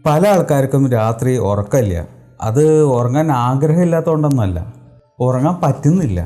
പല ആൾക്കാർക്കും രാത്രി ഉറക്കമില്ല. അത് ഉറങ്ങാൻ ആഗ്രഹമില്ലാത്തതുകൊണ്ടൊന്നുമല്ല, ഉറങ്ങാൻ പറ്റുന്നില്ല,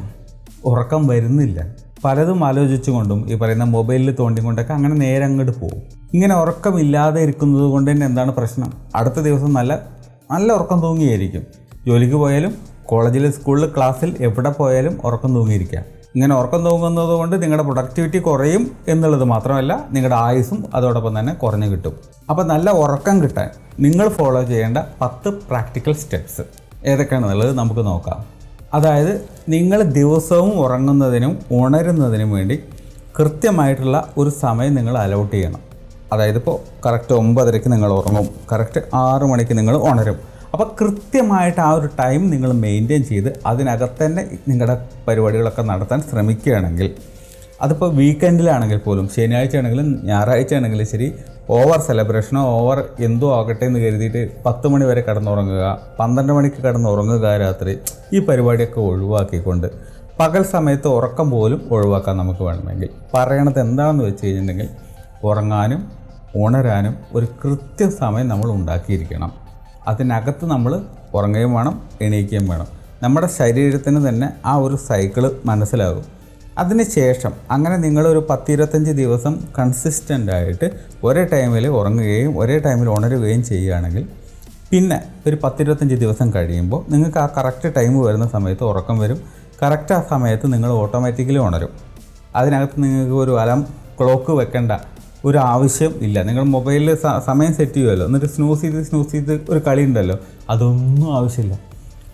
ഉറക്കം വരുന്നില്ല. പലതും ആലോചിച്ചുകൊണ്ടും ഈ പറയുന്ന മൊബൈലിൽ തോണ്ടിക്കൊണ്ടൊക്കെ അങ്ങനെ നേരെ അങ്ങോട്ട് പോകും. ഇങ്ങനെ ഉറക്കമില്ലാതെ ഇരിക്കുന്നത് കൊണ്ട് തന്നെ എന്താണ് പ്രശ്നം? അടുത്ത ദിവസം നല്ല ഉറക്കം തൂങ്ങിയായിരിക്കും. ജോലിക്ക് പോയാലും കോളേജിൽ സ്കൂളിൽ ക്ലാസ്സിൽ എവിടെ പോയാലും ഉറക്കം തൂങ്ങിയിരിക്കാം. ഇങ്ങനെ ഉറക്കം തൂങ്ങുന്നത് കൊണ്ട് നിങ്ങളുടെ പ്രൊഡക്ടിവിറ്റി കുറയും എന്നുള്ളത് മാത്രമല്ല, നിങ്ങളുടെ ആയുസ്സും അതോടൊപ്പം തന്നെ കുറഞ്ഞു കിട്ടും. അപ്പോൾ നല്ല ഉറക്കം കിട്ടാൻ നിങ്ങൾ ഫോളോ ചെയ്യേണ്ട 10 പ്രാക്ടിക്കൽ സ്റ്റെപ്സ് ഏതൊക്കെയാണെന്നുള്ളത് നമുക്ക് നോക്കാം. അതായത് നിങ്ങൾ ദിവസവും ഉറങ്ങുന്നതിനും ഉണരുന്നതിനും വേണ്ടി കൃത്യമായിട്ടുള്ള ഒരു സമയം നിങ്ങൾ അലോട്ട് ചെയ്യണം. അതായത് ഇപ്പോൾ കറക്റ്റ് 9:30 നിങ്ങൾ ഉറങ്ങും, കറക്റ്റ് 6 മണിക്ക് നിങ്ങൾ ഉണരും. അപ്പോൾ കൃത്യമായിട്ട് ആ ഒരു ടൈം നിങ്ങൾ മെയിൻറ്റെയിൻ ചെയ്ത് അതിനകത്ത് തന്നെ നിങ്ങളുടെ പരിപാടികളൊക്കെ നടത്താൻ ശ്രമിക്കുകയാണെങ്കിൽ, അതിപ്പോൾ വീക്കെൻഡിലാണെങ്കിൽ പോലും, ശനിയാഴ്ച ആണെങ്കിലും ഞായറാഴ്ച ആണെങ്കിലും ശരി, ഓവർ സെലിബ്രേഷനോ ഓവർ എന്തോ ആകട്ടെ എന്ന് കരുതിയിട്ട് 10 മണി വരെ കിടന്നുറങ്ങുക, 12 മണിക്ക് കിടന്നുറങ്ങുക രാത്രി, ഈ പരിപാടിയൊക്കെ ഒഴിവാക്കിക്കൊണ്ട് പകൽ സമയത്ത് ഉറക്കം പോലും ഒഴിവാക്കാൻ നമുക്ക് വേണമെങ്കിൽ, പറയണത് എന്താണെന്ന് വെച്ച് കഴിഞ്ഞിട്ടുണ്ടെങ്കിൽ ഉറങ്ങാനും ഉണരാനും ഒരു കൃത്യസമയം നമ്മൾ ഉണ്ടാക്കിയിരിക്കണം. അതിനകത്ത് നമ്മൾ ഉറങ്ങുകയും വേണം, എണീക്കുകയും വേണം. നമ്മുടെ ശരീരത്തിന് തന്നെ ആ ഒരു സൈക്കിള് മനസ്സിലാകും. അതിന് ശേഷം അങ്ങനെ നിങ്ങളൊരു 10-25 ദിവസം കൺസിസ്റ്റൻ്റായിട്ട് ഒരേ ടൈമിൽ ഉറങ്ങുകയും ഒരേ ടൈമിൽ ഉണരുകയും ചെയ്യുകയാണെങ്കിൽ, പിന്നെ ഒരു 10-25 ദിവസം കഴിയുമ്പോൾ നിങ്ങൾക്ക് ആ കറക്റ്റ് ടൈം വരുന്ന സമയത്ത് ഉറക്കം വരും. കറക്റ്റ് ആ സമയത്ത് നിങ്ങൾ ഓട്ടോമാറ്റിക്കലി ഉണരും. അതിനകത്ത് നിങ്ങൾക്ക് ഒരു അലാം ക്ലോക്ക് വെക്കേണ്ട ഒരു ആവശ്യം ഇല്ല. നിങ്ങൾ മൊബൈലിൽ സമയം സെറ്റ് ചെയ്യുമല്ലോ, എന്നിട്ട് സ്നൂസ് ചെയ്ത് ഒരു കളി ഉണ്ടല്ലോ, അതൊന്നും ആവശ്യമില്ല.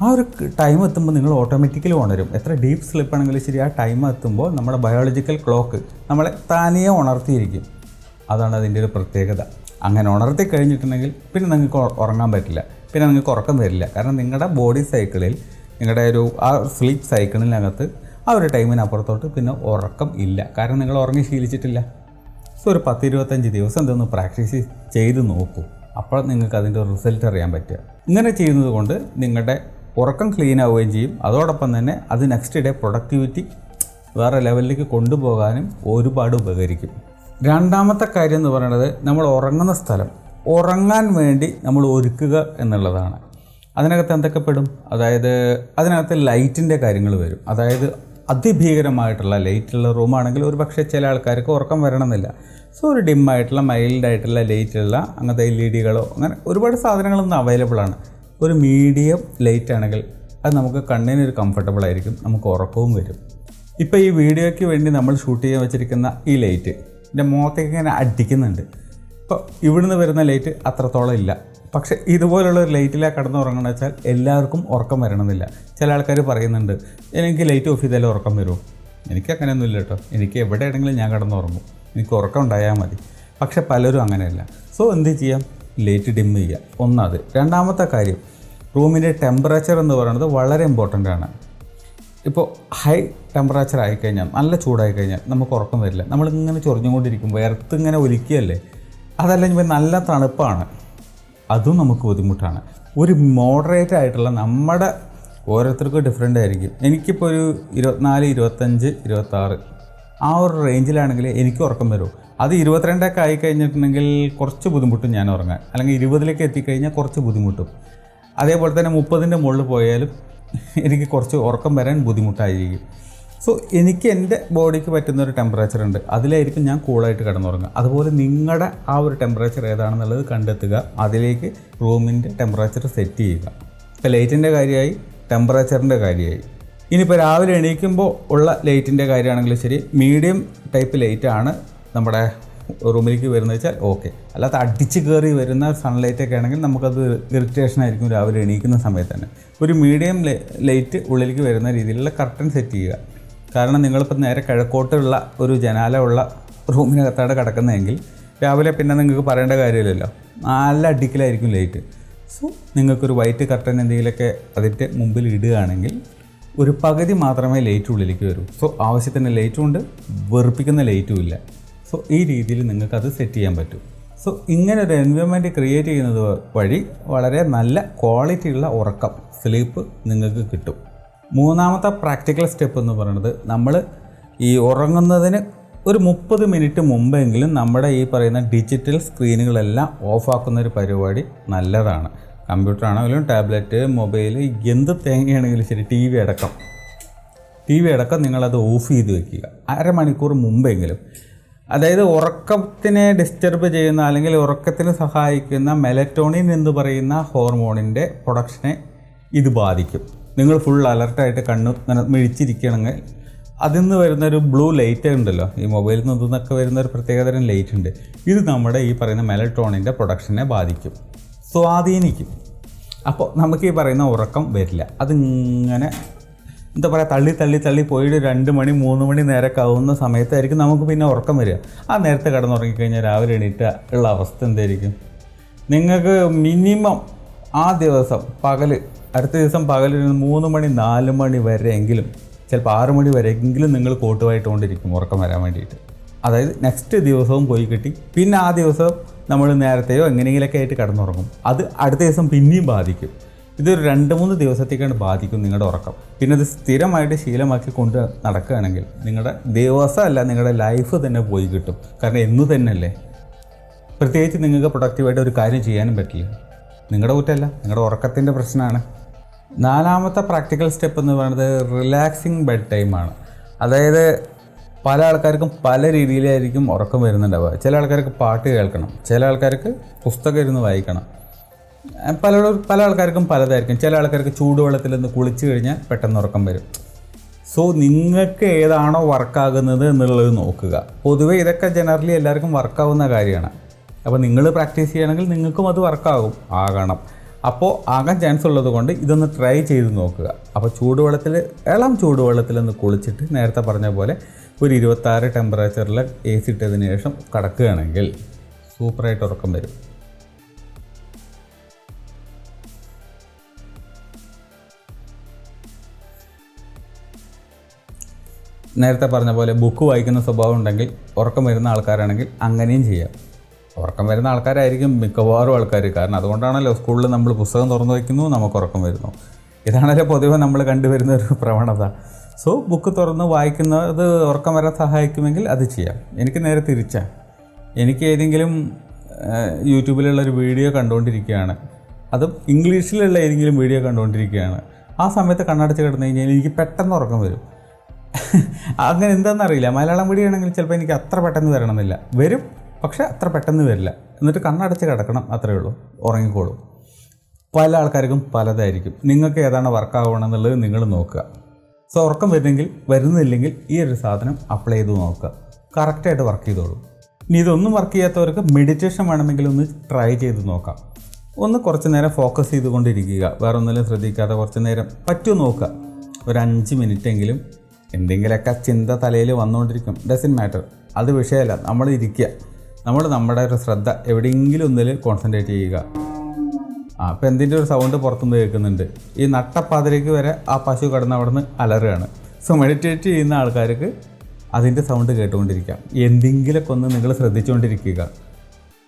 ആ ഒരു ടൈം എത്തുമ്പോൾ നിങ്ങൾ ഓട്ടോമാറ്റിക്കലി ഉണരും. എത്ര ഡീപ്പ് സ്ലീപ്പാണെങ്കിലും ശരി, ആ ടൈം എത്തുമ്പോൾ നമ്മുടെ ബയോളജിക്കൽ ക്ലോക്ക് നമ്മളെ താനിയെ ഉണർത്തിയിരിക്കും. അതാണ് അതിൻ്റെ ഒരു പ്രത്യേകത. അങ്ങനെ ഉണർത്തി കഴിഞ്ഞിട്ടുണ്ടെങ്കിൽ പിന്നെ നിങ്ങൾക്ക് ഉറങ്ങാൻ പറ്റില്ല, പിന്നെ നിങ്ങൾക്ക് ഉറക്കം വരില്ല. കാരണം നിങ്ങളുടെ ബോഡി സൈക്കിളിൽ, നിങ്ങളുടെ ഒരു ആ സ്ലീപ്പ് സൈക്കിളിനകത്ത് ആ ഒരു ടൈമിനപ്പുറത്തോട്ട് പിന്നെ ഉറക്കം ഇല്ല. കാരണം നിങ്ങൾ ഉറങ്ങി ശീലിച്ചിട്ടില്ല. സോ ഒരു 10-25 ദിവസം എന്തൊന്ന് പ്രാക്ടീസ് ചെയ്ത് നോക്കൂ. അപ്പോൾ നിങ്ങൾക്ക് അതിൻ്റെ റിസൾട്ട് അറിയാൻ പറ്റുക. ഇങ്ങനെ ചെയ്യുന്നത് കൊണ്ട് നിങ്ങളുടെ ഉറക്കം ക്ലീൻ ആവുകയും ചെയ്യും. അതോടൊപ്പം തന്നെ അത് നെക്സ്റ്റ് ഡേ പ്രൊഡക്ടിവിറ്റി വേറെ ലെവലിലേക്ക് കൊണ്ടുപോകാനും ഒരുപാട് ഉപകരിക്കും. രണ്ടാമത്തെ കാര്യം എന്ന് പറയുന്നത്, നമ്മൾ ഉറങ്ങുന്ന സ്ഥലം ഉറങ്ങാൻ വേണ്ടി നമ്മൾ ഒരുക്കുക എന്നുള്ളതാണ്. അതിനകത്ത് എന്തൊക്കെ പെടും? അതായത് അതിനകത്ത് ലൈറ്റിൻ്റെ കാര്യങ്ങൾ വരും. അതായത് അതിഭീകരമായിട്ടുള്ള ലൈറ്റുള്ള റൂമാണെങ്കിൽ ഒരു പക്ഷേ ചില ആൾക്കാർക്ക് ഉറക്കം വരണമെന്നില്ല. സോ ഒരു ഡിമ്മായിട്ടുള്ള മൈൽഡായിട്ടുള്ള ലൈറ്റുള്ള അങ്ങനത്തെ LED-കളോ അങ്ങനെ ഒരുപാട് സാധനങ്ങളൊന്നും അവൈലബിൾ ആണ്. ഒരു മീഡിയം ലൈറ്റ് ആണെങ്കിൽ അത് നമുക്ക് കണ്ണിനൊരു കംഫർട്ടബിൾ ആയിരിക്കും, നമുക്ക് ഉറക്കവും വരും. ഇപ്പോൾ ഈ വീഡിയോയ്ക്ക് വേണ്ടി നമ്മൾ ഷൂട്ട് ചെയ്യാൻ വെച്ചിരിക്കുന്ന ഈ ലൈറ്റ് എൻ്റെ മുഖത്തേക്ക് ഇങ്ങനെ അടിക്കുന്നുണ്ട്. ഇപ്പോൾ ഇവിടുന്ന് വരുന്ന ലൈറ്റ് അത്രത്തോളം ഇല്ല. പക്ഷേ ഇതുപോലുള്ള ഒരു ലൈറ്റിലാണ് കിടന്നുറങ്ങണമെന്ന് വെച്ചാൽ എല്ലാവർക്കും ഉറക്കം വരണമെന്നില്ല. ചില ആൾക്കാർ പറയുന്നുണ്ട്, എനിക്ക് ലൈറ്റ് ഓഫ് ചെയ്താലും ഉറക്കം വരുമോ? എനിക്ക് അങ്ങനെയൊന്നും ഇല്ല കേട്ടോ. എനിക്ക് എവിടെയാണെങ്കിലും ഞാൻ കിടന്നുറങ്ങും, എനിക്ക് ഉറക്കം ഉണ്ടായാൽ മതി. പക്ഷേ പലരും അങ്ങനെയല്ല. സോ എന്ത് ചെയ്യാം? ലൈറ്റ് ഡിം ചെയ്യുക, ഒന്നത്. രണ്ടാമത്തെ കാര്യം, റൂമിൻ്റെ ടെമ്പറേച്ചർ എന്ന് പറയുന്നത് വളരെ ഇമ്പോർട്ടൻ്റ് ആണ്. ഇപ്പോൾ ഹൈ ടെമ്പറേച്ചർ ആയിക്കഴിഞ്ഞാൽ, നല്ല ചൂടായി കഴിഞ്ഞാൽ നമുക്ക് ഉറക്കം വരില്ല. നമ്മളിങ്ങനെ ചൊറിഞ്ഞുകൊണ്ടിരിക്കുമ്പോൾ എർത്ത് ഇങ്ങനെ ഒലിക്കുകയല്ലേ. അതല്ലെങ്കിൽ നല്ല തണുപ്പാണ്, അതും നമുക്ക് ബുദ്ധിമുട്ടാണ്. ഒരു മോഡറേറ്റ് ആയിട്ടുള്ള, നമ്മുടെ ഓരോരുത്തർക്കും ഡിഫറെൻ്റ് ആയിരിക്കും. എനിക്കിപ്പോൾ ഒരു 24, 25, 26 ആ ഒരു റേഞ്ചിലാണെങ്കിൽ എനിക്ക് ഉറക്കം വരും. അത് 22 ആയിക്കഴിഞ്ഞിട്ടുണ്ടെങ്കിൽ കുറച്ച് ബുദ്ധിമുട്ടും ഞാൻ ഉറങ്ങാൻ, അല്ലെങ്കിൽ 20 എത്തിക്കഴിഞ്ഞാൽ കുറച്ച് ബുദ്ധിമുട്ടും. അതേപോലെ തന്നെ 30ൻ്റെ മുകളിൽ പോയാലും എനിക്ക് കുറച്ച് ഉറക്കം വരാൻ ബുദ്ധിമുട്ടായിരിക്കും. സോ എനിക്ക് എൻ്റെ ബോഡിക്ക് പറ്റുന്നൊരു ടെമ്പറേച്ചർ ഉണ്ട്, അതിലായിരിക്കും ഞാൻ കൂളായിട്ട് കിടന്നുറങ്ങുക. അതുപോലെ നിങ്ങളുടെ ആ ഒരു ടെമ്പറേച്ചർ ഏതാണെന്നുള്ളത് കണ്ടെത്തുക, അതിലേക്ക് റൂമിൻ്റെ ടെമ്പറേച്ചർ സെറ്റ് ചെയ്യുക. ഇപ്പോൾ ലൈറ്റിൻ്റെ കാര്യമായി, ടെമ്പറേച്ചറിൻ്റെ കാര്യമായി. ഇനിയിപ്പോൾ രാവിലെ എണീക്കുമ്പോൾ ഉള്ള ലൈറ്റിൻ്റെ കാര്യമാണെങ്കിലും ശരി, മീഡിയം ടൈപ്പ് ലൈറ്റാണ് നമ്മുടെ റൂമിലേക്ക് വരുന്നത് വെച്ചാൽ ഓക്കെ. അല്ലാതെ അടിച്ച് കയറി വരുന്ന സൺലൈറ്റൊക്കെ ആണെങ്കിൽ നമുക്കത് ഇറിറ്റേഷൻ ആയിരിക്കും രാവിലെ എണീക്കുന്ന സമയത്ത് തന്നെ. ഒരു മീഡിയം ലൈറ്റ് ഉള്ളിലേക്ക് വരുന്ന രീതിയിലുള്ള കർട്ടൻ സെറ്റ് ചെയ്യുക. കാരണം നിങ്ങളിപ്പോൾ നേരെ കിഴക്കോട്ടുള്ള ഒരു ജനാല ഉള്ള റൂമിനകത്താണ് കിടക്കുന്നതെങ്കിൽ രാവിലെ പിന്നെ നിങ്ങൾക്ക് പറയേണ്ട കാര്യമില്ലല്ലോ, നല്ല അടിക്കലായിരിക്കും ലൈറ്റ്. സോ നിങ്ങൾക്കൊരു വൈറ്റ് കർട്ടൻ എന്തെങ്കിലുമൊക്കെ അതിൻ്റെ മുമ്പിൽ ഇടുകയാണെങ്കിൽ ഒരു പകുതി മാത്രമേ ലൈറ്റ് ഉള്ളിലേക്ക് വരൂ. സോ ആവശ്യത്തിന് ലൈറ്റും ഉണ്ട്, വെറുപ്പിക്കുന്ന ലൈറ്റും ഇല്ല. സോ ഈ രീതിയിൽ നിങ്ങൾക്കത് സെറ്റ് ചെയ്യാൻ പറ്റും. സോ ഇങ്ങനെ ഒരു എൻവയോൺമെൻറ്റ് ക്രിയേറ്റ് ചെയ്യുന്നത് വഴി വളരെ നല്ല ക്വാളിറ്റിയുള്ള ഉറക്കം, സ്ലീപ്പ് നിങ്ങൾക്ക് കിട്ടും. മൂന്നാമത്തെ പ്രാക്ടിക്കൽ സ്റ്റെപ്പ് എന്ന് പറയുന്നത്, നമ്മൾ ഈ ഉറങ്ങുന്നതിന് ഒരു 30 മിനിറ്റ് മുമ്പെങ്കിലും നമ്മുടെ ഈ പറയുന്ന ഡിജിറ്റൽ സ്ക്രീനുകളെല്ലാം ഓഫാക്കുന്ന ഒരു പരിപാടി നല്ലതാണ്. കമ്പ്യൂട്ടറാണെങ്കിലും ടാബ്ലറ്റ്, മൊബൈൽ, എന്ത് തേങ്ങയാണെങ്കിലും ശരി, ടി വി അടക്കം നിങ്ങളത് ഓഫ് ചെയ്ത് വെക്കുക അരമണിക്കൂർ മുമ്പെങ്കിലും. അതായത് ഉറക്കത്തിനെ ഡിസ്റ്റർബ് ചെയ്യുന്ന അല്ലെങ്കിൽ ഉറക്കത്തിന് സഹായിക്കുന്ന മെലറ്റോണിൻ എന്ന് പറയുന്ന ഹോർമോണിൻ്റെ പ്രൊഡക്ഷനെ ഇത് ബാധിക്കും. നിങ്ങൾ ഫുൾ അലർട്ടായിട്ട് കണ്ണ് മിഴിച്ചിരിക്കണമെങ്കിൽ അതിൽ നിന്ന് വരുന്നൊരു ബ്ലൂ ലൈറ്റ് ഉണ്ടല്ലോ, ഈ മൊബൈലിൽ നിന്നൊക്കെ വരുന്നൊരു പ്രത്യേകതരം ലൈറ്റ് ഉണ്ട്. ഇത് നമ്മുടെ ഈ പറയുന്ന മെലറ്റോണിൻ്റെ പ്രൊഡക്ഷനെ ബാധിക്കും, സ്വാധീനിക്കും. അപ്പോൾ നമുക്ക് ഈ പറയുന്ന ഉറക്കം വരില്ല. അതിങ്ങനെ എന്താ പറയുക, തള്ളി പോയിട്ട് 2 മണി 3 മണി നേരമൊക്കെ ആവുന്ന സമയത്തായിരിക്കും നമുക്ക് പിന്നെ ഉറക്കം വരിക. ആ നേരത്തെ കിടന്നുറങ്ങിക്കഴിഞ്ഞാൽ രാവിലെ എണീറ്റ ഉള്ള അവസ്ഥ എന്തായിരിക്കും? നിങ്ങൾക്ക് മിനിമം ആ ദിവസം അടുത്ത ദിവസം പകൽ 3 മണി 4 മണി വരെയെങ്കിലും, ചിലപ്പോൾ 6 മണി വരെയെങ്കിലും നിങ്ങൾ കോട്ടുമായിട്ടുകൊണ്ടിരിക്കും ഉറക്കം വരാൻ വേണ്ടിയിട്ട്. അതായത് നെക്സ്റ്റ് ദിവസവും പോയി കിട്ടി, പിന്നെ ആ ദിവസം നമ്മൾ നേരത്തെയോ എങ്ങനെയെങ്കിലൊക്കെ ആയിട്ട് കിടന്നുറങ്ങും. അത് അടുത്ത ദിവസം പിന്നെയും ബാധിക്കും. ഇതൊരു 2-3 ദിവസത്തേക്കാണ് ബാധിക്കും നിങ്ങളുടെ ഉറക്കം. പിന്നെ ഇത് സ്ഥിരമായിട്ട് ശീലമാക്കി കൊണ്ട് നടക്കുകയാണെങ്കിൽ നിങ്ങളുടെ ദിവസമല്ല, നിങ്ങളുടെ ലൈഫ് തന്നെ പോയി കിട്ടും. കാരണം എന്നു തന്നെയല്ലേ. പ്രത്യേകിച്ച് നിങ്ങൾക്ക് പ്രൊഡക്റ്റീവായിട്ട് ഒരു കാര്യം ചെയ്യാനും പറ്റില്ല. നിങ്ങളുടെ കുറ്റമല്ല, നിങ്ങളുടെ ഉറക്കത്തിൻ്റെ പ്രശ്നമാണ്. 4ാമത്തെ പ്രാക്ടിക്കൽ സ്റ്റെപ്പ് എന്ന് പറയുന്നത് റിലാക്സിങ് ബെഡ് ടൈമാണ്. അതായത് പല ആൾക്കാർക്കും പല രീതിയിലായിരിക്കും ഉറക്കം വരുന്നുണ്ടാവുക. ചില ആൾക്കാർക്ക് പാട്ട് കേൾക്കണം, ചില ആൾക്കാർക്ക് പുസ്തകം ഇരുന്ന് വായിക്കണം, പല ആൾക്കാർക്കും പലതായിരിക്കും. ചില ആൾക്കാർക്ക് ചൂടുവെള്ളത്തിൽ നിന്ന് കുളിച്ച് കഴിഞ്ഞാൽ പെട്ടെന്ന് ഉറക്കം വരും. സോ നിങ്ങൾക്ക് ഏതാണോ വർക്കാകുന്നത് എന്നുള്ളത് നോക്കുക. പൊതുവേ ഇതൊക്കെ ജനറലി എല്ലാവർക്കും വർക്കാവുന്ന കാര്യമാണ്. അപ്പോൾ നിങ്ങൾ പ്രാക്ടീസ് ചെയ്യുകയാണെങ്കിൽ നിങ്ങൾക്കും അത് ആകണം. അപ്പോൾ ആകാൻ ചാൻസ് ഉള്ളത് കൊണ്ട് ഇതൊന്ന് ട്രൈ ചെയ്ത് നോക്കുക. അപ്പോൾ ഇളം ചൂടുവെള്ളത്തിൽ ഒന്ന് കുളിച്ചിട്ട് നേരത്തെ പറഞ്ഞ പോലെ ഒരു 26 ടെമ്പറേച്ചറിൽ AC ഇട്ടതിന് ശേഷം കിടക്കുകയാണെങ്കിൽ സൂപ്പറായിട്ട് ഉറക്കം വരും. നേരത്തെ പറഞ്ഞ പോലെ ബുക്ക് വായിക്കുന്ന സ്വഭാവം ഉണ്ടെങ്കിൽ, ഉറക്കം വരുന്ന ആൾക്കാരാണെങ്കിൽ അങ്ങനെയും ചെയ്യാം. ഉറക്കം വരുന്ന ആൾക്കാരായിരിക്കും മിക്കവാറും ആൾക്കാർ. കാരണം അതുകൊണ്ടാണല്ലോ സ്കൂളിൽ നമ്മൾ പുസ്തകം തുറന്നു വയ്ക്കുന്നു, നമുക്ക് ഉറക്കം വരുന്നു. ഇതാണല്ലോ പൊതുവെ നമ്മൾ കണ്ടുവരുന്ന ഒരു പ്രവണത. സോ ബുക്ക് തുറന്ന് വായിക്കുന്നത് ഉറക്കം വരാൻ സഹായിക്കുമെങ്കിൽ അത് ചെയ്യാം. എനിക്ക് നേരെ തിരിച്ചാണ്. എനിക്ക് ഏതെങ്കിലും യൂട്യൂബിലുള്ളൊരു വീഡിയോ കണ്ടുകൊണ്ടിരിക്കുകയാണ്, അതും ഇംഗ്ലീഷിലുള്ള ഏതെങ്കിലും വീഡിയോ കണ്ടുകൊണ്ടിരിക്കുകയാണ്, ആ സമയത്ത് കണ്ണടച്ച് കിടന്നു കഴിഞ്ഞാൽ എനിക്ക് പെട്ടെന്ന് ഉറക്കം വരും. അങ്ങനെ എന്താണെന്നറിയില്ല. മലയാളം വീഡിയോ ആണെങ്കിൽ ചിലപ്പോൾ എനിക്ക് അത്ര പെട്ടെന്ന് വരണമെന്നില്ല, വരും, പക്ഷേ അത്ര പെട്ടെന്ന് വരില്ല. എന്നിട്ട് കണ്ണടച്ച് കിടക്കണം, അത്രയേ ഉള്ളൂ, ഉറങ്ങിക്കോളും. പല ആൾക്കാർക്കും പലതായിരിക്കും. നിങ്ങൾക്ക് ഏതാണ് വർക്കാവണമെന്നുള്ളത് നിങ്ങൾ നോക്കുക. സോ ഉറക്കം വരുന്നില്ലെങ്കിൽ ഈ ഒരു സാധനം അപ്ലൈ ചെയ്ത് നോക്കുക, കറക്റ്റായിട്ട് വർക്ക് ചെയ്തോളൂ. ഇനി ഇതൊന്നും വർക്ക് ചെയ്യാത്തവർക്ക് മെഡിറ്റേഷൻ വേണമെങ്കിൽ ഒന്ന് ട്രൈ ചെയ്ത് നോക്കാം. ഒന്ന് കുറച്ച് നേരം ഫോക്കസ് ചെയ്തുകൊണ്ടിരിക്കുക, വേറെ ഒന്നിലും ശ്രദ്ധിക്കാതെ കുറച്ച് നേരം പറ്റുമോ നോക്കുക. ഒരു 5 മിനിറ്റെങ്കിലും എന്തെങ്കിലുമൊക്കെ ചിന്ത തലയിൽ വന്നുകൊണ്ടിരിക്കും, ഡസൻറ്റ് മാറ്റർ, അത് വിഷയമല്ല. നമ്മൾ ഇരിക്കുക, നമ്മുടെ ഒരു ശ്രദ്ധ എവിടെയെങ്കിലും ഒന്നിൽ കോൺസെൻട്രേറ്റ് ചെയ്യുക. അപ്പോൾ എന്തിൻ്റെ ഒരു സൗണ്ട് പുറത്തുനിന്ന് കേൾക്കുന്നുണ്ട്. ഈ നട്ടപ്പാതിലേക്ക് വരെ ആ പശു കിടന്ന് അവിടെ നിന്ന് അലറുകയാണ്. സോ മെഡിറ്റേറ്റ് ചെയ്യുന്ന ആൾക്കാർക്ക് അതിൻ്റെ സൗണ്ട് കേട്ടുകൊണ്ടിരിക്കാം. എന്തെങ്കിലുമൊക്കെ ഒന്ന് നിങ്ങൾ ശ്രദ്ധിച്ചുകൊണ്ടിരിക്കുക.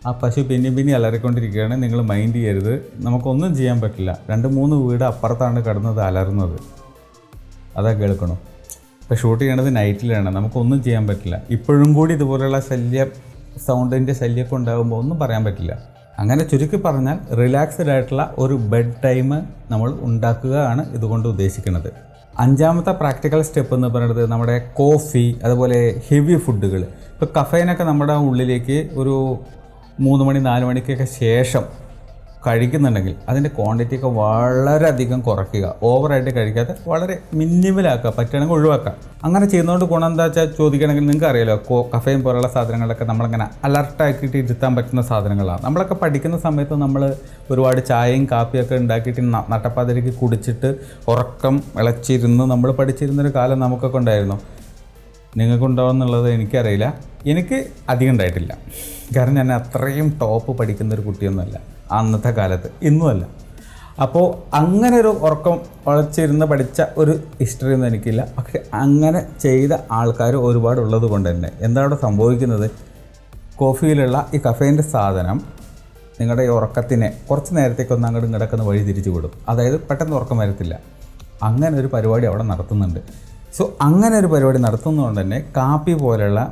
ആ പശു പിന്നെയും അലറിക്കൊണ്ടിരിക്കുകയാണ്, നിങ്ങൾ മൈൻഡ് ചെയ്യരുത്. നമുക്കൊന്നും ചെയ്യാൻ പറ്റില്ല. 2-3 വീട് അപ്പുറത്താണ് കിടന്നത് അലറുന്നത്, അതാ കേൾക്കണം. ഇപ്പോൾ ഷൂട്ട് ചെയ്യണത് നൈറ്റിലാണ്, നമുക്കൊന്നും ചെയ്യാൻ പറ്റില്ല. ഇപ്പോഴും കൂടി ഇതുപോലെയുള്ള സൗണ്ടിൻ്റെ ശല്യമൊക്കെ ഉണ്ടാകുമ്പോൾ ഒന്നും പറയാൻ പറ്റില്ല. അങ്ങനെ ചുരുക്കി പറഞ്ഞാൽ റിലാക്സ്ഡ് ആയിട്ടുള്ള ഒരു ബെഡ് ടൈം നമ്മൾ ഉണ്ടാക്കുകയാണ് ഇതുകൊണ്ട് ഉദ്ദേശിക്കുന്നത്. 5ാമത്തെ പ്രാക്ടിക്കൽ സ്റ്റെപ്പ് എന്ന് പറയുന്നത് നമ്മുടെ കോഫി, അതുപോലെ ഹെവി ഫുഡുകൾ. ഇപ്പോൾ കഫൈനൊക്കെ നമ്മുടെ ഉള്ളിലേക്ക് ഒരു 3 മണി 4 മണിക്കൊക്കെ ശേഷം കഴിക്കുന്നുണ്ടെങ്കിൽ അതിൻ്റെ ക്വാണ്ടിറ്റിയൊക്കെ വളരെയധികം കുറയ്ക്കുക. ഓവറായിട്ട് കഴിക്കാതെ വളരെ മിനിമലാക്കുക, പറ്റുകയാണെങ്കിൽ ഒഴിവാക്കുക. അങ്ങനെ ചെയ്യുന്നതുകൊണ്ട് ഗുണം എന്താ വെച്ചാൽ ചോദിക്കുകയാണെങ്കിൽ നിങ്ങൾക്ക് അറിയാലോ, കഫൈൻ പോലുള്ള സാധനങ്ങളൊക്കെ നമ്മളിങ്ങനെ അലർട്ടാക്കിയിട്ട് ഇരുത്താൻ പറ്റുന്ന സാധനങ്ങളാണ്. നമ്മളൊക്കെ പഠിക്കുന്ന സമയത്ത് നമ്മൾ ഒരുപാട് ചായയും കാപ്പിയൊക്കെ ഉണ്ടാക്കിയിട്ട് നട്ടപ്പാതിലേക്ക് കുടിച്ചിട്ട് ഉറക്കം ഇളച്ചിരുന്ന് നമ്മൾ പഠിച്ചിരുന്നൊരു കാലം നമുക്കൊക്കെ ഉണ്ടായിരുന്നു. നിങ്ങൾക്കുണ്ടാവുമെന്നുള്ളത് എനിക്കറിയില്ല, എനിക്ക് അധികം ഉണ്ടായിട്ടില്ല. കാരണം ഞാൻ അത്രയും ടോപ്പ് പഠിക്കുന്നൊരു കുട്ടിയൊന്നുമല്ല അന്നത്തെ കാലത്ത്, ഇന്നുമല്ല. അപ്പോൾ അങ്ങനെ ഒരു ഉറക്കം ഉളച്ചിരുന്ന് പഠിച്ച ഒരു ഹിസ്റ്ററി ഒന്നും എനിക്കില്ല. പക്ഷെ അങ്ങനെ ചെയ്ത ആൾക്കാർ ഒരുപാട് ഉള്ളത് കൊണ്ട് തന്നെ എന്താ അവിടെ സംഭവിക്കുന്നത്, കോഫിയിലുള്ള ഈ കഫേൻ്റെ സാധനം നിങ്ങളുടെ ഈ ഉറക്കത്തിനെ കുറച്ച് നേരത്തേക്കൊന്ന് അങ്ങോട്ട് ഇങ്ങോട്ടൊക്കെ വഴി തിരിച്ചു വിടും. അതായത് പെട്ടെന്ന് ഉറക്കം വരത്തില്ല. അങ്ങനെ ഒരു പരിപാടി അവിടെ നടത്തുന്നുണ്ട്. സോ അങ്ങനെ ഒരു പരിപാടി നടത്തുന്നതുകൊണ്ട് തന്നെ കാപ്പി പോലെയുള്ള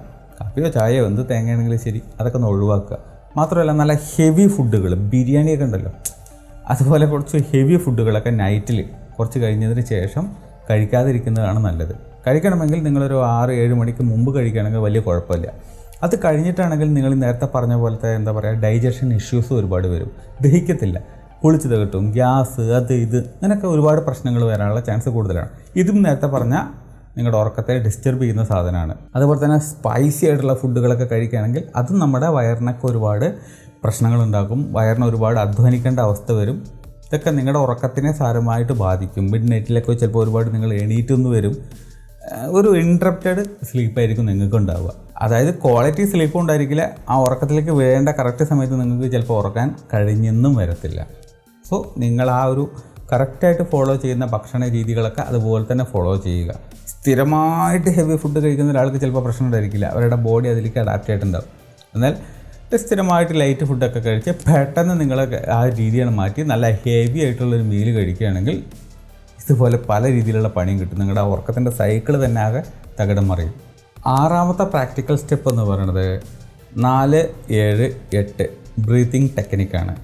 കാപ്പിയോ ചായയോ എന്ത് തേങ്ങയാണെങ്കിലും ശരി, അതൊക്കെ ഒന്ന് ഒഴിവാക്കുക. മാത്രമല്ല നല്ല ഹെവി ഫുഡുകൾ, ബിരിയാണിയൊക്കെ ഉണ്ടല്ലോ, അതുപോലെ കുറച്ച് ഹെവി ഫുഡുകളൊക്കെ നൈറ്റിൽ കുറച്ച് കഴിഞ്ഞതിന് ശേഷം കഴിക്കാതിരിക്കുന്നതാണ് നല്ലത്. കഴിക്കണമെങ്കിൽ നിങ്ങളൊരു 6-7 മണിക്ക് മുമ്പ് കഴിക്കുകയാണെങ്കിൽ വലിയ കുഴപ്പമില്ല. അത് കഴിഞ്ഞിട്ടാണെങ്കിൽ നിങ്ങൾ നേരത്തെ പറഞ്ഞ പോലത്തെ എന്താ പറയുക, ഡൈജഷൻ ഇഷ്യൂസ് ഒരുപാട് വരും, ദഹിക്കത്തില്ല, കുളിച്ചത് കിട്ടും, ഗ്യാസ്, അത് ഇത് അങ്ങനെയൊക്കെ ഒരുപാട് പ്രശ്നങ്ങൾ വരാനുള്ള ചാൻസ് കൂടുതലാണ്. ഇതും നേരത്തെ പറഞ്ഞാൽ നിങ്ങളുടെ ഉറക്കത്തെ ഡിസ്റ്റർബ് ചെയ്യുന്ന സാധനമാണ്. അതുപോലെ തന്നെ സ്പൈസി ആയിട്ടുള്ള ഫുഡുകളൊക്കെ കഴിക്കുകയാണെങ്കിൽ അതും നമ്മുടെ വയറിനൊക്കെ ഒരുപാട് പ്രശ്നങ്ങളുണ്ടാക്കും, വയറിന് ഒരുപാട് അധ്വാനിക്കേണ്ട അവസ്ഥ വരും. ഇതൊക്കെ നിങ്ങളുടെ ഉറക്കത്തിനെ സാരമായിട്ട് ബാധിക്കും. മിഡ് നൈറ്റിലൊക്കെ ചിലപ്പോൾ ഒരുപാട് നിങ്ങൾ എണീറ്റൊന്ന് വരും, ഒരു ഇൻട്രപ്റ്റഡ് സ്ലീപ്പായിരിക്കും നിങ്ങൾക്ക് ഉണ്ടാവുക. അതായത് ക്വാളിറ്റി സ്ലീപ്പും ഉണ്ടായിരിക്കില്ല, ആ ഉറക്കത്തിലേക്ക് വേണ്ട കറക്റ്റ് സമയത്ത് നിങ്ങൾക്ക് ചിലപ്പോൾ ഉറക്കാൻ കഴിഞ്ഞെന്നും വരത്തില്ല. സോ നിങ്ങൾ ആ ഒരു കറക്റ്റായിട്ട് ഫോളോ ചെയ്യുന്ന ഭക്ഷണ രീതികളൊക്കെ അതുപോലെ തന്നെ ഫോളോ ചെയ്യുക. സ്ഥിരമായിട്ട് ഹെവി ഫുഡ് കഴിക്കുന്ന ഒരാൾക്ക് ചിലപ്പോൾ പ്രശ്നം ഉണ്ടായിരിക്കില്ല, അവരുടെ ബോഡി അതിലേക്ക് അഡാപ്റ്റ് ആയിട്ടുണ്ടാവും. എന്നാൽ സ്ഥിരമായിട്ട് ലൈറ്റ് ഫുഡൊക്കെ കഴിച്ച് പെട്ടെന്ന് നിങ്ങൾ ആ രീതിയാണ് മാറ്റി നല്ല ഹെവി ആയിട്ടുള്ളൊരു മീല് കഴിക്കുകയാണെങ്കിൽ ഇതുപോലെ പല രീതിയിലുള്ള പണിയും കിട്ടും. നിങ്ങളുടെ ആ ഉറക്കത്തിൻ്റെ സൈക്കിൾ തന്നെ ആകെ തകിടം മറിയും. 6ാമത്തെ പ്രാക്ടിക്കൽ സ്റ്റെപ്പ് എന്ന് പറയുന്നത് 4-7-8 ബ്രീത്തിങ് ടെക്നിക്കാണ്.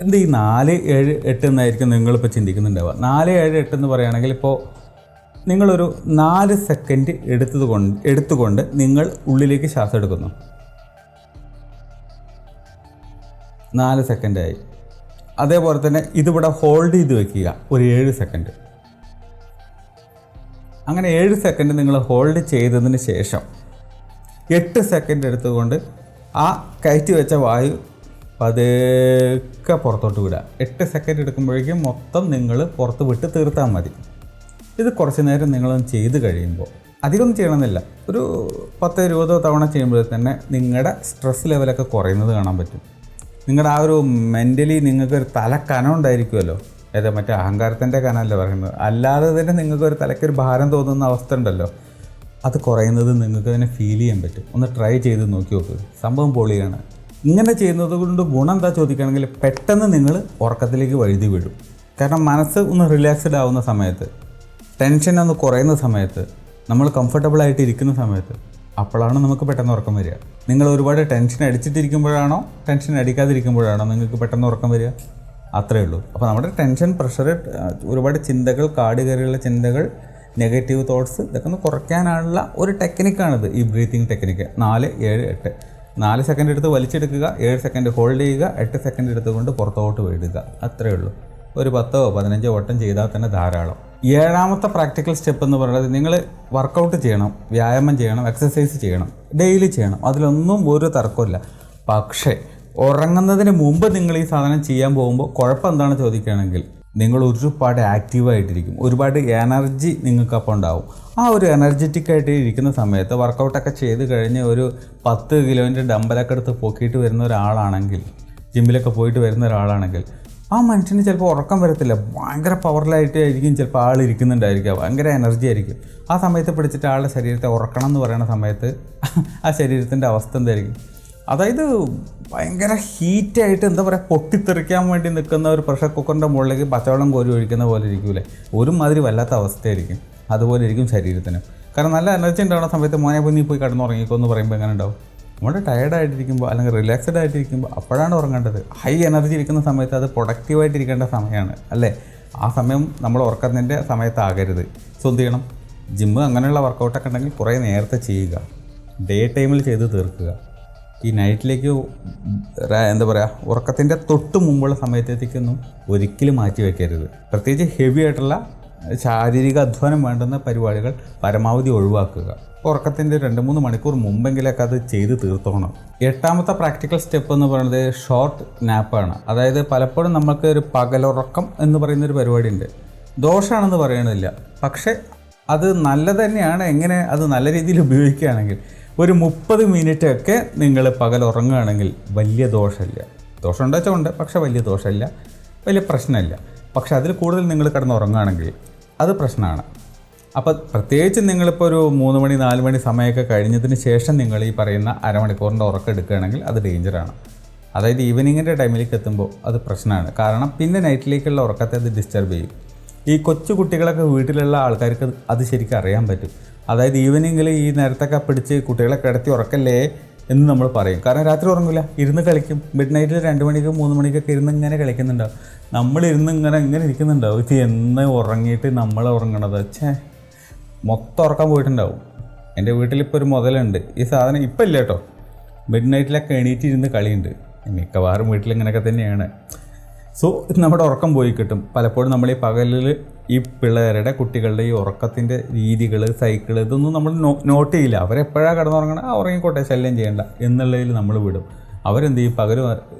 എന്ത് ഈ 4-7-8 എന്നായിരിക്കും നിങ്ങളിപ്പോൾ ചിന്തിക്കുന്നുണ്ടാവുക. 4-7-8 എന്ന് പറയുകയാണെങ്കിൽ ഇപ്പോൾ നിങ്ങളൊരു 4 സെക്കൻഡ് എടുത്തുകൊണ്ട് നിങ്ങൾ ഉള്ളിലേക്ക് ശ്വാസം എടുക്കുന്നു. 4 സെക്കൻഡായി. അതേപോലെ തന്നെ ഇതിവിടെ ഹോൾഡ് ചെയ്ത് വയ്ക്കുക ഒരു 7 സെക്കൻഡ്. അങ്ങനെ 7 സെക്കൻഡ് നിങ്ങൾ ഹോൾഡ് ചെയ്തതിന് ശേഷം 8 സെക്കൻഡ് എടുത്തുകൊണ്ട് ആ കയറ്റി വെച്ച വായു പതുക്കെ പുറത്തോട്ട് വിടുക. 8 സെക്കൻഡ് എടുക്കുമ്പോഴേക്കും മൊത്തം നിങ്ങൾ പുറത്ത് വിട്ട് തീർത്താൽ മതി. ഇത് കുറച്ച് നേരം നിങ്ങളൊന്ന് ചെയ്ത് കഴിയുമ്പോൾ, അധികമൊന്നും ചെയ്യണമെന്നില്ല, ഒരു 10-20 തവണ ചെയ്യുമ്പോൾ തന്നെ നിങ്ങളുടെ സ്ട്രെസ് ലെവലൊക്കെ കുറയുന്നത് കാണാൻ പറ്റും. നിങ്ങളുടെ ആ ഒരു മെൻ്റലി നിങ്ങൾക്കൊരു തലക്കനം ഉണ്ടായിരിക്കുമല്ലോ, ഏതാ മറ്റേ അഹങ്കാരത്തിൻ്റെ കനമല്ല പറയുന്നത്, അല്ലാതെ തന്നെ നിങ്ങൾക്കൊരു തലയ്ക്കൊരു ഭാരം തോന്നുന്ന അവസ്ഥ ഉണ്ടല്ലോ, അത് കുറയുന്നത് നിങ്ങൾക്ക് തന്നെ ഫീൽ ചെയ്യാൻ പറ്റും. ഒന്ന് ട്രൈ ചെയ്ത് നോക്കി നോക്ക്, സംഭവം പൊളിയാണ്. ഇങ്ങനെ ചെയ്യുന്നത് കൊണ്ട് ഗുണം എന്താ ചോദിക്കുകയാണെങ്കിൽ പെട്ടെന്ന് നിങ്ങൾ ഉറക്കത്തിലേക്ക് വഴുതി വീഴും. കാരണം മനസ്സ് ഒന്ന് റിലാക്സ്ഡ് ആവുന്ന സമയത്ത്, ടെൻഷൻ ഒന്ന് കുറയുന്ന സമയത്ത്, നമ്മൾ കംഫർട്ടബിളായിട്ട് ഇരിക്കുന്ന സമയത്ത്, അപ്പോഴാണ് നമുക്ക് പെട്ടെന്ന് ഉറക്കം വരിക. നിങ്ങൾ ഒരുപാട് ടെൻഷൻ അടിച്ചിട്ടിരിക്കുമ്പോഴാണോ ടെൻഷൻ അടിക്കാതിരിക്കുമ്പോഴാണോ നിങ്ങൾക്ക് പെട്ടെന്ന് ഉറക്കം വരിക? അത്രയേ ഉള്ളൂ. അപ്പോൾ നമ്മുടെ ടെൻഷൻ, പ്രഷർ, ഒരുപാട് ചിന്തകൾ, കാട് കയറിയുള്ള ചിന്തകൾ, നെഗറ്റീവ് തോട്ട്സ്, ഇതൊക്കെ ഒന്ന് കുറയ്ക്കാനുള്ള ഒരു ടെക്നിക്കാണിത്, ഈ ബ്രീത്തിങ് ടെക്നിക്ക്. 4-7-8 4 സെക്കൻഡ് എടുത്ത് വലിച്ചെടുക്കുക, 7 സെക്കൻഡ് ഹോൾഡ് ചെയ്യുക, 8 സെക്കൻഡ് എടുത്തുകൊണ്ട് പുറത്തോട്ട് വിടുക. അത്രയേ ഉള്ളൂ. ഒരു 10-15 വട്ടം ചെയ്താൽ തന്നെ ധാരാളം. 7ാമത്തെ പ്രാക്ടിക്കൽ സ്റ്റെപ്പ് എന്ന് പറയുന്നത് നിങ്ങൾ വർക്കൗട്ട് ചെയ്യണം, വ്യായാമം ചെയ്യണം, എക്സസൈസ് ചെയ്യണം, ഡെയിലി ചെയ്യണം, അതിലൊന്നും ഒരു തർക്കമില്ല. പക്ഷേ ഉറങ്ങുന്നതിന് മുമ്പ് നിങ്ങൾ ഈ സാധനം ചെയ്യാൻ പോകുമ്പോൾ കുഴപ്പം എന്താണെന്ന് ചോദിക്കുകയാണെങ്കിൽ നിങ്ങൾ ഒരുപാട് ആക്റ്റീവായിട്ടിരിക്കും, ഒരുപാട് എനർജി നിങ്ങൾക്കപ്പോൾ ഉണ്ടാവും. ആ ഒരു എനർജറ്റിക്കായിട്ട് ഇരിക്കുന്ന സമയത്ത് വർക്കൗട്ടൊക്കെ ചെയ്ത് കഴിഞ്ഞ് ഒരു 10 കിലോൻ്റെ ഡമ്പലൊക്കെ എടുത്ത് പൊക്കിയിട്ട് വരുന്ന ഒരാളാണെങ്കിൽ, ജിമ്മിലൊക്കെ പോയിട്ട് വരുന്ന ഒരാളാണെങ്കിൽ ആ മനുഷ്യന് ചിലപ്പോൾ ഉറക്കം വരത്തില്ല, ഭയങ്കര പവറിലായിട്ട് ആയിരിക്കും ചിലപ്പോൾ ആൾ ഇരിക്കുന്നുണ്ടായിരിക്കുക, ഭയങ്കര എനർജി ആയിരിക്കും. ആ സമയത്ത് പിടിച്ചിട്ട് ആളുടെ ശരീരത്തെ ഉറക്കണം എന്ന് പറയുന്ന സമയത്ത് ആ ശരീരത്തിൻ്റെ അവസ്ഥ എന്തായിരിക്കും? അതായത് ഭയങ്കര ഹീറ്റായിട്ട് എന്താ പറയുക, പൊട്ടിത്തെറിക്കാൻ വേണ്ടി നിൽക്കുന്ന ഒരു പ്രഷർ കുക്കറിൻ്റെ മുകളിലേക്ക് പച്ചവെള്ളം കോരി ഒഴിക്കുന്ന പോലെ ഇരിക്കൂലേ, ഒരുമാതിരി വല്ലാത്ത അവസ്ഥയായിരിക്കും. അതുപോലെ ഇരിക്കും ശരീരത്തിന്. കാരണം നല്ല എനർജി ഉണ്ടാകുന്ന സമയത്ത് മോനെ പോയി നീ പോയി കിടന്നുറങ്ങിക്കോ എന്ന് പറയുമ്പോൾ എങ്ങനെ ഉണ്ടാവും? നമ്മൾ ടയേർഡായിട്ടിരിക്കുമ്പോൾ അല്ലെങ്കിൽ റിലാക്സ്ഡ് ആയിട്ടിരിക്കുമ്പോൾ അപ്പോഴാണ് ഉറങ്ങേണ്ടത്. ഹൈ എനർജി ഇരിക്കുന്ന സമയത്ത് അത് പ്രൊഡക്റ്റീവായിട്ടിരിക്കേണ്ട സമയമാണ് അല്ലേ? ആ സമയം നമ്മൾ ഉറക്കത്തിൻ്റെ സമയത്താകരുത്. സോ എന്ത് ചെയ്യണം? ജിമ്മ് അങ്ങനെയുള്ള വർക്കൗട്ടൊക്കെ ഉണ്ടെങ്കിൽ കുറേ നേരത്തെ ചെയ്യുക, ഡേ ടൈമിൽ ചെയ്ത് തീർക്കുക. ഈ നൈറ്റിലേക്ക് എന്താ പറയുക, ഉറക്കത്തിൻ്റെ തൊട്ട് മുമ്പുള്ള സമയത്തേക്കൊന്നും ഒരിക്കലും മാറ്റി വയ്ക്കരുത്. പ്രത്യേകിച്ച് ഹെവി ആയിട്ടുള്ള ശാരീരിക അധ്വാനം വേണ്ടുന്ന പരിപാടികൾ പരമാവധി ഒഴിവാക്കുക. ഉറക്കത്തിൻ്റെ 2-3 മണിക്കൂർ മുമ്പെങ്കിലൊക്കെ അത് ചെയ്ത് തീർത്തോണം. 8ാമത്തെ പ്രാക്ടിക്കൽ സ്റ്റെപ്പ് എന്ന് പറയുന്നത് ഷോർട്ട് നാപ്പാണ്. അതായത് പലപ്പോഴും നമുക്ക് ഒരു പകലുറക്കം എന്ന് പറയുന്നൊരു പരിപാടി ഉണ്ട്. ദോഷമാണെന്ന് പറയണില്ല, പക്ഷേ അത് നല്ലത് തന്നെയാണ്. എങ്ങനെ അത് നല്ല രീതിയിൽ ഉപയോഗിക്കുകയാണെങ്കിൽ ഒരു 30 മിനിറ്റൊക്കെ നിങ്ങൾ പകൽ ഉറങ്ങുകയാണെങ്കിൽ വലിയ ദോഷമില്ല. ദോഷം ഉണ്ടാച്ചുകൊണ്ട്, പക്ഷേ വലിയ ദോഷമില്ല, വലിയ പ്രശ്നമില്ല. പക്ഷെ അതിൽ കൂടുതൽ നിങ്ങൾ കിടന്നുറങ്ങുകയാണെങ്കിൽ അത് പ്രശ്നമാണ്. അപ്പോൾ പ്രത്യേകിച്ച് നിങ്ങളിപ്പോൾ ഒരു 3 മണി 4 മണി സമയമൊക്കെ കഴിഞ്ഞതിന് ശേഷം നിങ്ങൾ ഈ പറയുന്ന അരമണിക്കൂറിൻ്റെ ഉറക്കം എടുക്കുകയാണെങ്കിൽ അത് ഡേഞ്ചറാണ്. അതായത് ഈവനിങ്ങിൻ്റെ ടൈമിലേക്ക് എത്തുമ്പോൾ അത് പ്രശ്നമാണ്. കാരണം പിന്നെ നൈറ്റിലേക്കുള്ള ഉറക്കത്തെ അത് ഡിസ്റ്റർബ് ചെയ്യും. ഈ കൊച്ചു കുട്ടികളൊക്കെ വീട്ടിലുള്ള ആൾക്കാർക്ക് അത് ശരിക്കും അറിയാൻ പറ്റും. അതായത് ഈവനിങ്ങിൽ ഈ നേരത്തൊക്കെ പിടിച്ച് കുട്ടികളെ കിടത്തി ഉറക്കല്ലേ എന്ന് നമ്മൾ പറയും. കാരണം രാത്രി ഉറങ്ങില്ല, ഇരുന്ന് കളിക്കും. മിഡ് നൈറ്റിൽ 2 മണിക്കും 3 മണിക്കൊക്കെ ഇരുന്ന് ഇങ്ങനെ കളിക്കുന്നുണ്ടാവും. നമ്മളിരുന്ന് ഇങ്ങനെ ഇരിക്കുന്നുണ്ടാവും. ഇത് എന്ന് ഉറങ്ങിയിട്ട് നമ്മൾ ഉറങ്ങണത് മൊത്തം ഉറക്കാൻ പോയിട്ടുണ്ടാവും. എൻ്റെ വീട്ടിലിപ്പോൾ ഒരു മുതലുണ്ട്. ഈ സാധനം ഇപ്പം ഇല്ല കേട്ടോ. മിഡ് നൈറ്റിലൊക്കെ എണീറ്റിരുന്ന് കളിയുണ്ട്. മിക്കവാറും വീട്ടിലിങ്ങനെയൊക്കെ തന്നെയാണ്. സോ നമ്മുടെ ഉറക്കം പോയി കിട്ടും. പലപ്പോഴും നമ്മൾ ഈ പകലിൽ ഈ പിള്ളേരുടെ കുട്ടികളുടെ ഈ ഉറക്കത്തിൻ്റെ രീതികൾ, സൈക്കിൾ, ഇതൊന്നും നമ്മൾ നോട്ട് ചെയ്യില്ല. അവരെപ്പോഴാണ് കിടന്നുറങ്ങണം, ഉറങ്ങിക്കോട്ടെ, ശല്യം ചെയ്യേണ്ട എന്നുള്ളതിൽ നമ്മൾ വിടും. അവരെന്ത് ചെയ്യും, പകൽ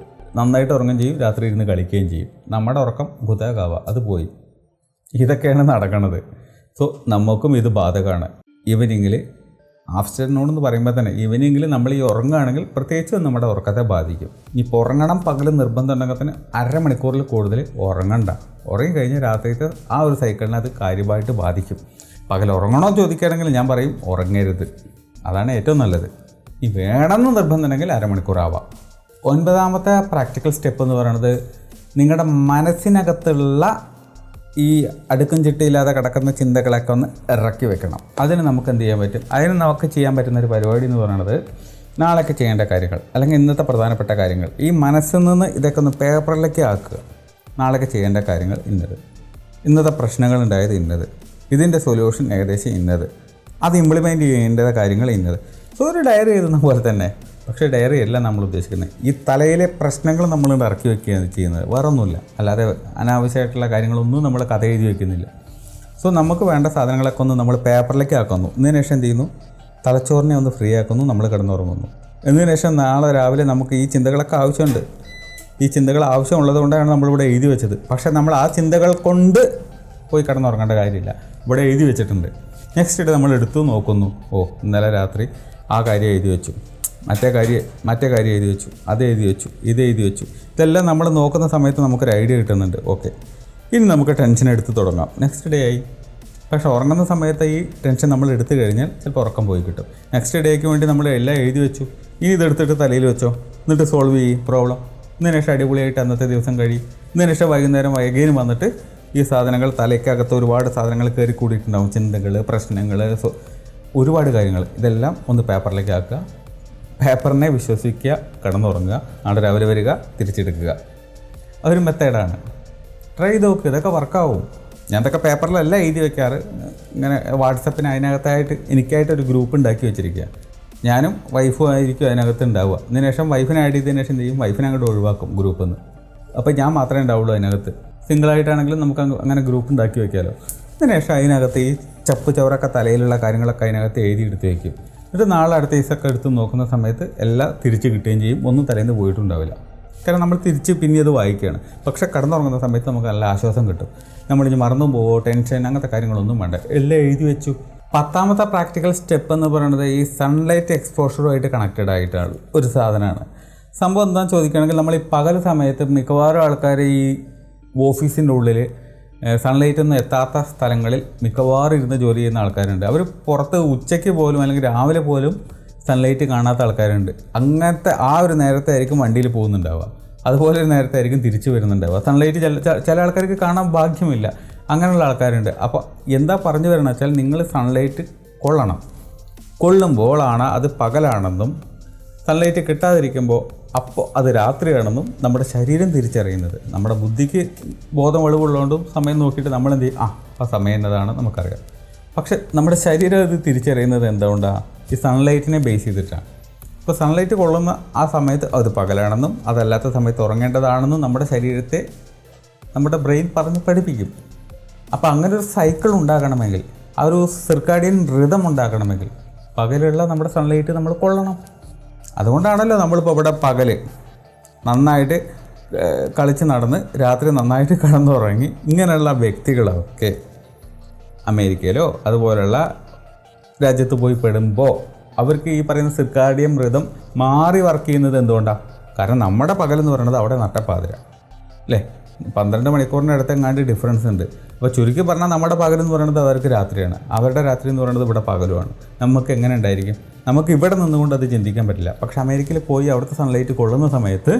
നന്നായിട്ട് ഉറങ്ങുകയും ചെയ്യും, രാത്രി ഇരുന്ന് കളിക്കുകയും ചെയ്യും. നമ്മുടെ ഉറക്കം ഗുതാകാവുക, അത് പോയി. ഇതൊക്കെയാണ് നടക്കുന്നത്. സോ നമുക്കും ഇത് ബാധകമാണ്. ഈവനിങ്ങിൽ ആഫ്റ്റർനൂൺ എന്ന് പറയുമ്പോൾ തന്നെ ഈവനിങ്ങിൽ നമ്മൾ ഈ ഉറങ്ങുകയാണെങ്കിൽ പ്രത്യേകിച്ചും നമ്മുടെ ഉറക്കത്തെ ബാധിക്കും. ഇപ്പോൾ ഉറങ്ങണം പകൽ നിർബന്ധം ഉണ്ടെങ്കിൽ തന്നെ അരമണിക്കൂറിൽ കൂടുതൽ ഉറങ്ങണ്ട. ഉറങ്ങി കഴിഞ്ഞാൽ രാത്രിത്തെ ആ ഒരു സൈക്കിളിനെ അത് കാര്യമായിട്ട് ബാധിക്കും. പകൽ ഉറങ്ങണോ ചോദിക്കുകയാണെങ്കിൽ ഞാൻ പറയും ഉറങ്ങരുത്, അതാണ് ഏറ്റവും നല്ലത്. ഈ വേണമെന്ന് നിർബന്ധം ഉണ്ടെങ്കിൽ അരമണിക്കൂറാവാം. 9ാമത്തെ പ്രാക്ടിക്കൽ സ്റ്റെപ്പ് എന്ന് പറയുന്നത് നിങ്ങളുടെ മനസ്സിനകത്തുള്ള ഈ അടുക്കും ചിട്ടയില്ലാതെ കിടക്കുന്ന ചിന്തകളൊക്കെ ഒന്ന് ഇറക്കി വെക്കണം. അതിന് നമുക്ക് എന്ത് ചെയ്യാൻ പറ്റും? അതിന് നമുക്ക് ചെയ്യാൻ പറ്റുന്നൊരു പരിപാടി എന്ന് പറയുന്നത് നാളേക്ക് ചെയ്യേണ്ട കാര്യങ്ങൾ അല്ലെങ്കിൽ ഇന്നത്തെ പ്രധാനപ്പെട്ട കാര്യങ്ങൾ ഈ മനസ്സിൽ നിന്ന് ഇതൊക്കെ ഒന്ന് പേപ്പറിലേക്ക് ആക്കുക. നാളേക്ക് ചെയ്യേണ്ട കാര്യങ്ങൾ ഇന്നത്, ഇന്നത്തെ പ്രശ്നങ്ങളുണ്ടായത് ഇന്നത്, ഇതിൻ്റെ സൊല്യൂഷൻ ഏകദേശം ഇന്നത്, അത് ഇംപ്ലിമെൻറ്റ് ചെയ്യേണ്ട കാര്യങ്ങൾ ഇന്നത്. സോ ഒരു ഡയറി എഴുതുന്ന പോലെ തന്നെ. പക്ഷേ ഡയറി അല്ല നമ്മൾ ഉദ്ദേശിക്കുന്നത്. ഈ തലയിലെ പ്രശ്നങ്ങൾ നമ്മൾ ഇറക്കി വയ്ക്കുകയാണ് ചെയ്യുന്നത്, വേറെ ഒന്നുമില്ല. അല്ലാതെ അനാവശ്യമായിട്ടുള്ള കാര്യങ്ങളൊന്നും നമ്മൾ കഥ എഴുതി വയ്ക്കുന്നില്ല. സോ നമുക്ക് വേണ്ട സാധനങ്ങളൊക്കെ ഒന്ന് നമ്മൾ പേപ്പറിലേക്ക് ആക്കുന്നു. ഇതിന് ശേഷം എന്ത് ചെയ്യുന്നു, തലച്ചോറിനെ ഒന്ന് ഫ്രീ ആക്കുന്നു, നമ്മൾ കിടന്നുറങ്ങുന്നു. എന്നതിന് ശേഷം നാളെ രാവിലെ നമുക്ക് ഈ ചിന്തകളൊക്കെ ആവശ്യമുണ്ട്. ഈ ചിന്തകൾ ആവശ്യമുള്ളത് കൊണ്ടാണ് നമ്മളിവിടെ എഴുതി വെച്ചത്. പക്ഷേ നമ്മൾ ആ ചിന്തകൾ കൊണ്ട് പോയി കിടന്നുറങ്ങേണ്ട കാര്യമില്ല, ഇവിടെ എഴുതി വെച്ചിട്ടുണ്ട്. നെക്സ്റ്റ് ഡേ നമ്മൾ എടുത്തു നോക്കുന്നു, ഇന്നലെ രാത്രി ആ കാര്യം എഴുതി വെച്ചു, മറ്റേ കാര്യം എഴുതി വെച്ചു, അത് എഴുതി വെച്ചു, ഇത് എഴുതി വെച്ചു. ഇതെല്ലാം നമ്മൾ നോക്കുന്ന സമയത്ത് നമുക്കൊരു ഐഡിയ കിട്ടുന്നുണ്ട്. ഓക്കെ, ഇനി നമുക്ക് ടെൻഷൻ എടുത്ത് തുടങ്ങാം. നെക്സ്റ്റ് ഡേ ആയി. പക്ഷേ ഉറങ്ങുന്ന സമയത്ത് ഈ ടെൻഷൻ നമ്മൾ എടുത്തു കഴിഞ്ഞാൽ ചിലപ്പോൾ ഉറക്കം പോയി കിട്ടും. നെക്സ്റ്റ് ഡേക്ക് വേണ്ടി നമ്മൾ എല്ലാം എഴുതി വെച്ചു, ഇനി ഇതെടുത്തിട്ട് തലയിൽ വെച്ചോ, എന്നിട്ട് സോൾവ് ചെയ്യും പ്രോബ്ലം. ഇതിന് ശേഷം അടിപൊളിയായിട്ട് അന്നത്തെ ദിവസം കഴിയും. ഇതിന് ശേഷം വൈകുന്നേരം വൈകിയും വന്നിട്ട് ഈ സാധനങ്ങൾ തലയ്ക്കകത്ത് ഒരുപാട് സാധനങ്ങൾ കയറി കൂടിയിട്ടുണ്ടാവും, ചിന്തകൾ, പ്രശ്നങ്ങൾ, ഒരുപാട് കാര്യങ്ങൾ. ഇതെല്ലാം ഒന്ന് പേപ്പറിലേക്ക് ആക്കുക. പേപ്പറിനെ വിശ്വസിക്കുക, കിടന്നുറങ്ങുക, നാളെ രാവിലെ വരിക, തിരിച്ചെടുക്കുക. അതൊരു മെത്തേഡാണ്. ട്രൈ ചെയ്ത് നോക്കുക, ഇതൊക്കെ വർക്കാവും. ഞാൻ ഇതൊക്കെ പേപ്പറിലല്ല എഴുതി വെക്കാറ്. ഇങ്ങനെ വാട്സപ്പിന് അതിനകത്തായിട്ട് എനിക്കായിട്ടൊരു ഗ്രൂപ്പ് ഉണ്ടാക്കി വെച്ചിരിക്കുക. ഞാനും വൈഫും ആയിരിക്കും അതിനകത്ത് ഉണ്ടാവുക. ഇതിന് ശേഷം വൈഫിനെ ആഡ് ചെയ്തതിന് ശേഷം എന്ത് ചെയ്യും, വൈഫിനെ അങ്ങോട്ട് ഒഴിവാക്കും ഗ്രൂപ്പിൽ നിന്ന്. അപ്പോൾ ഞാൻ മാത്രമേ ഉണ്ടാവുള്ളൂ അതിനകത്ത്. സിംഗിളായിട്ടാണെങ്കിലും നമുക്ക് അങ്ങനെ ഗ്രൂപ്പ് ഉണ്ടാക്കി വെക്കാമല്ലോ. ഇതിന് ശേഷം അതിനകത്ത് ഈ ചപ്പ് ചവറൊക്കെ തലയിലുള്ള കാര്യങ്ങളൊക്കെ അതിനകത്ത് എഴുതി എടുത്ത് വയ്ക്കും. എന്നിട്ട് നാളെ അടുത്ത ദിവസമൊക്കെ എടുത്ത് നോക്കുന്ന സമയത്ത് എല്ലാം തിരിച്ച് കിട്ടുകയും ചെയ്യും. ഒന്നും തലേന്ന് പോയിട്ടുണ്ടാവില്ല. കാരണം നമ്മൾ തിരിച്ച് പിന്നെ അത് വായിക്കുകയാണ്. പക്ഷേ കടന്നുറങ്ങുന്ന സമയത്ത് നമുക്ക് നല്ല ആശ്വാസം കിട്ടും. നമ്മളിനി മറന്നും പോവോ, ടെൻഷൻ, അങ്ങനത്തെ കാര്യങ്ങളൊന്നും വേണ്ട, എല്ലാം എഴുതി വെച്ചു. 10ാമത്തെ പ്രാക്ടിക്കൽ സ്റ്റെപ്പ് എന്ന് പറയുന്നത് ഈ സൺലൈറ്റ് എക്സ്പോഷറുമായിട്ട് കണക്റ്റഡ് ആയിട്ടാണ് ഒരു സാധനമാണ്. സംഭവം എന്താണെന്ന് ചോദിക്കുകയാണെങ്കിൽ നമ്മൾ ഈ പകൽ സമയത്ത് മിക്കവാറും ആൾക്കാർ ഈ ഓഫീസിൻ്റെ ഉള്ളിൽ സൺലൈറ്റ് ഒന്നും എത്താത്ത സ്ഥലങ്ങളിൽ മിക്കവാറും ഇരുന്ന് ജോലി ചെയ്യുന്ന ആൾക്കാരുണ്ട്. അവർ പുറത്ത് ഉച്ചയ്ക്ക് പോലും അല്ലെങ്കിൽ രാവിലെ പോലും സൺലൈറ്റ് കാണാത്ത ആൾക്കാരുണ്ട്. അങ്ങനത്തെ ആ ഒരു നേരത്തെ ആയിരിക്കും വണ്ടിയിൽ പോകുന്നുണ്ടാവുക, അതുപോലെ ഒരു നേരത്തെ ആയിരിക്കും തിരിച്ചു വരുന്നുണ്ടാവുക. സൺലൈറ്റ് ചില ആൾക്കാർക്ക് കാണാൻ ഭാഗ്യമില്ല, അങ്ങനെയുള്ള ആൾക്കാരുണ്ട്. അപ്പോൾ എന്താ പറഞ്ഞു വരണം വെച്ചാൽ നിങ്ങൾ സൺലൈറ്റ് കൊള്ളുമ്പോഴാണ് അത് പകലാണെന്നും സൺലൈറ്റ് കിട്ടാതിരിക്കുമ്പോൾ അപ്പോൾ അത് രാത്രിയാണെന്നും നമ്മുടെ ശരീരം തിരിച്ചറിയുന്നത്. നമ്മുടെ ബുദ്ധിക്ക് ബോധം വെളിവുള്ളതുകൊണ്ടും സമയം നോക്കിയിട്ട് നമ്മൾ എന്ത് ചെയ്യും, ആ സമയം എന്നതാണ് നമുക്കറിയാം. പക്ഷെ നമ്മുടെ ശരീരം ഇത് തിരിച്ചറിയുന്നത് എന്തുകൊണ്ടാണ്? ഈ സൺലൈറ്റിനെ ബേസ് ചെയ്തിട്ടാണ്. ഇപ്പോൾ സൺലൈറ്റ് കൊള്ളുന്ന ആ സമയത്ത് അത് പകലാണെന്നും അതല്ലാത്ത സമയത്ത് ഉറങ്ങേണ്ടതാണെന്നും നമ്മുടെ ശരീരത്തെ നമ്മുടെ ബ്രെയിൻ പറഞ്ഞ് പഠിപ്പിക്കും. അപ്പോൾ അങ്ങനെ ഒരു സൈക്കിൾ ഉണ്ടാകണമെങ്കിൽ, ആ ഒരു സിർക്കാഡിയൻ റിതം ഉണ്ടാകണമെങ്കിൽ പകലുള്ള നമ്മുടെ സൺലൈറ്റ് നമ്മൾ കൊള്ളണം. അതുകൊണ്ടാണല്ലോ നമ്മളിപ്പോൾ ഇവിടെ പകൽ നന്നായിട്ട് കളിച്ച് നടന്ന് രാത്രി നന്നായിട്ട് കിടന്നുറങ്ങി ഇങ്ങനെയുള്ള വ്യക്തികളൊക്കെ അമേരിക്കയിലോ അതുപോലുള്ള രാജ്യത്ത് പോയി പെടുമ്പോൾ അവർക്ക് ഈ പറയുന്ന സിർക്കാഡിയൻ റിതം മാറി വർക്ക് ചെയ്യുന്നത് എന്തുകൊണ്ടാണ്? കാരണം നമ്മുടെ പകലെന്ന് പറയുന്നത് അവിടെ നട്ടപ്പാതിര അല്ലേ, 12 മണിക്കൂറിനടുത്ത് എങ്ങാണ്ട് ഡിഫറൻസ് ഉണ്ട്. അപ്പോൾ ചുരുക്കി പറഞ്ഞാൽ നമ്മുടെ പകലെന്ന് പറയുന്നത് അവർക്ക് രാത്രിയാണ്, അവരുടെ രാത്രി എന്ന് പറയുന്നത് ഇവിടെ പകലുമാണ്. നമുക്ക് എങ്ങനെ ഉണ്ടായിരിക്കും? നമുക്ക് ഇവിടെ നിന്നുകൊണ്ട് അത് ചിന്തിക്കാൻ പറ്റില്ല. പക്ഷേ അമേരിക്കയിൽ പോയി അവിടുത്തെ സൺലൈറ്റ് കൊള്ളുന്ന സമയത്ത്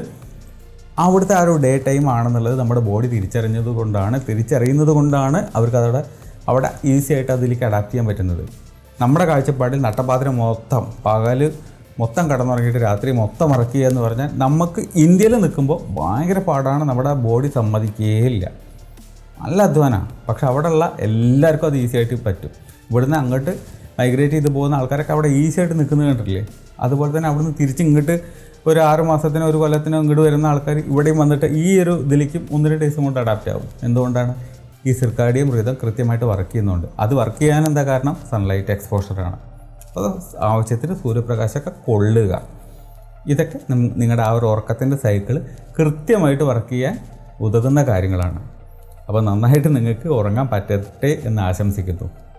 അവിടുത്തെ ആ ഒരു ഡേ ടൈം ആണെന്നുള്ളത് നമ്മുടെ ബോഡി തിരിച്ചറിയുന്നത് കൊണ്ടാണ് അവർക്ക് അവിടെ ഈസി ആയിട്ട് അതിലേക്ക് അഡാപ്റ്റ് ചെയ്യാൻ പറ്റുന്നത്. നമ്മുടെ കാഴ്ചപ്പാടിൽ നട്ടപ്പാതിരം മൊത്തം പകൽ മൊത്തം കടന്നുറങ്ങിയിട്ട് രാത്രി മൊത്തം ഇറക്കുക എന്ന് പറഞ്ഞാൽ നമുക്ക് ഇന്ത്യയിൽ നിൽക്കുമ്പോൾ ഭയങ്കര പാടാണ്. നമ്മുടെ ബോഡി സമ്മതിക്കുകയില്ല. നല്ല അധ്വാനമാണ്. പക്ഷെ അവിടെയുള്ള എല്ലാവർക്കും അത് ഈസി ആയിട്ട് പറ്റും. ഇവിടുന്ന് അങ്ങോട്ട് മൈഗ്രേറ്റ് ചെയ്ത് പോകുന്ന ആൾക്കാരൊക്കെ അവിടെ ഈസി ആയിട്ട് നിൽക്കുന്നത് കണ്ടിട്ടില്ലേ? അതുപോലെ തന്നെ അവിടുന്ന് തിരിച്ച് ഇങ്ങോട്ട് ഒരു 6 മാസത്തിനോ 1 കൊല്ലത്തിനോ ഇങ്ങോട്ട് വരുന്ന ആൾക്കാർ ഇവിടെയും വന്നിട്ട് ഈ ഒരു ഇതിലേക്കും 1-2 ദിവസം കൊണ്ട് അഡാപ്റ്റ് ആവും. എന്തുകൊണ്ടാണ്? ഈ സിർക്കാഡിയൻ റിതം കൃത്യമായിട്ട് വർക്ക് ചെയ്യുന്നുണ്ട്. അത് വർക്ക് ചെയ്യാൻ എന്താ കാരണം? സൺലൈറ്റ് എക്സ്പോഷറാണ്. അപ്പോൾ ആവശ്യത്തിന് സൂര്യപ്രകാശമൊക്കെ കൊള്ളുക. ഇതൊക്കെ നിങ്ങളുടെ ആ ഒരു ഉറക്കത്തിൻ്റെ സൈക്കിൾ കൃത്യമായിട്ട് വർക്ക് ചെയ്യാൻ ഉതകുന്ന കാര്യങ്ങളാണ്. അപ്പോൾ നന്നായിട്ട് നിങ്ങൾക്ക് ഉറങ്ങാൻ പറ്റട്ടെ എന്ന് ആശംസിക്കുന്നു.